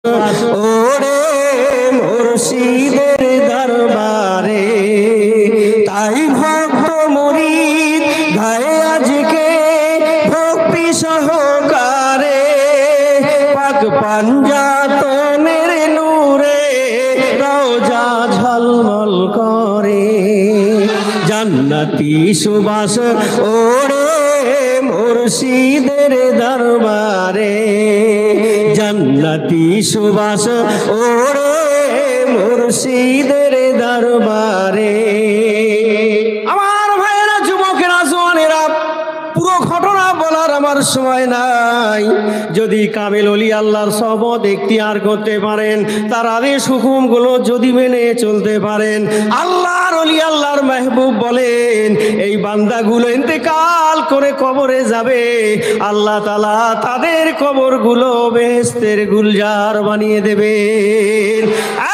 ওরে মুর্শিদের দরবারে তাই ভক্ত মুরিদ গায়ে আজকে ভক্তি সহকারে পাক পাঞ্জাতনের নূরে রওজা ঝলমল করে জান্নাতি সুবাস ওরে মুর্শিদের দরবারে জান্নাতি সুবাস ওরে মুর্শিদের দরবারে। আমার ভাইয়েরা, যুবকেরা, জওয়ানেরা, পুরো ঘটনা বলার আমার সময় নাই। যদি কামেল ওলি আল্লাহর সহবত ইখতিয়ার করতে পারেন, তার আদেশ হুকুমগুলো যদি মেনে চলতে পারেন, আল্লাহর ওলি আল্লাহর মেহবুব বলেন এই বান্দাগুলো ইন্তেকাল করে কবরে যাবে, আল্লাহ তাআলা তাদের কবরগুলো বেহেশতের গুলজার বানিয়ে দেবেন।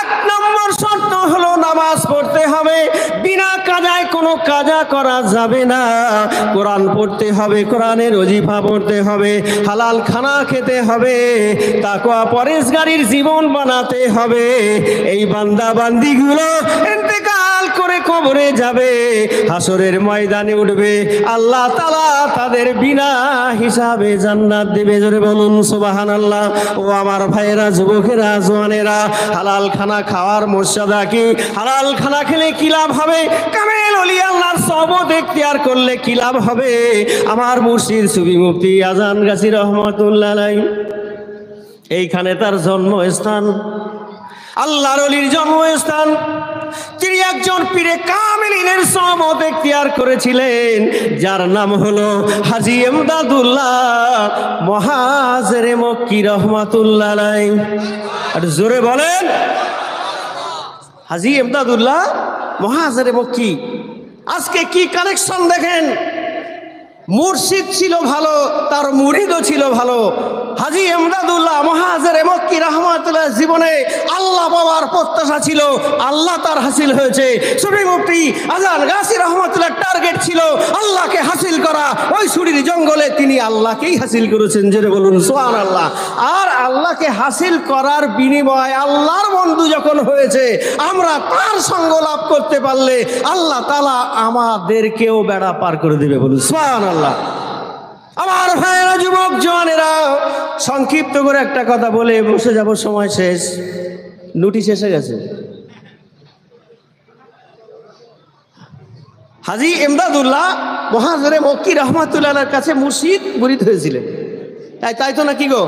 এক নম্বর শর্ত হলো নামাজ পড়তে হবে, বিনা কাজায় কোনো কাজা করা যাবে না। কোরআন পড়তে হবে, কোরআনের ওজিফা পড়তে হবে, হালাল খানা খেতে হবে, তাকওয়া পরেশগারির জীবন বানাতে হবে। এই বান্দা বান্দিগুলো ইন্তেকাল করে কবরে যাবে, হাসরের ময়দানে উঠবে, আল্লাহ তাআলা তাদের বিনা হিসাবে জান্নাত দেবে। জোরে বলুন সুবহানাল্লাহ। ও আমার ভাইয়েরা, যুবকেরা, জওয়ানেরা, হালাল খানা খাওয়ার মর্যাদা কি? হালাল খানা খেলে কি লাভ হবে? কামেল ওলি আল্লাহর সহবত ইখতিয়ার করলে কি লাভ হবে? আমার মুর্শিদ সুফি মুফতি আজান গাজী রহমাতুল্লাহ আলাইহি, এইখানে তার জন্মস্থান, আল্লাহর ওলির জন্মস্থান। তিনি একজন পীরে কামিলিনের সহবত ইখতিয়ার করেছিলেন, যার নাম হলো হাজী ইমদাদুল্লাহ মুহাজিরে মক্কি রহমাতুল্লাহ আলাইহি। আর জোরে বলেন, হাজী ইমদাদুল্লাহ মুহাজিরে মক্কি। আজকে কি কানেকশন দেখেন! মুর্শিদ ছিল ভালো, তার মুরিদও ছিল ভালো। হাজী ইমদাদুল্লাহ মুহাজিরে মক্কি রহমাতুল্লাহ জীবনে আল্লাহ পাওয়ার প্রত্যাশা ছিল, আল্লাহ তার হাসিল হয়েছে। সুফি মুফতি আজান গাজী রহমাতুল্লাহ টার্গেট ছিল আল্লাহকে হাসিল করা। ওই সুরির জঙ্গলে তিনি আল্লাহকেই হাসিল করেছেন। জোরে বলুন সুবহানাল্লাহ। আর আল্লাহকে হাসিল করার বিনিময়ে আল্লাহর বন্ধু যখন হয়েছে, আমরা তার সঙ্গ লাভ করতে পারলে আল্লাহ তাআলা আমাদেরকেও বেড়া পার করে দেবে। বলুন সুবহানাল্লাহ। আমার ভাইয়েরা, যুবক জওয়ানেরা, সংক্ষিপ্ত করে একটা কথা বলে বসে যাব, সময় শেষ, নোটিশ এসে গেছে। হাজী ইমদাদুল্লাহ মুহাজিরে মক্কি রহমাতুল্লাহর কাছে মুর্শিদ মুরিদ হয়েছিলেন, তাই তো নাকি গো?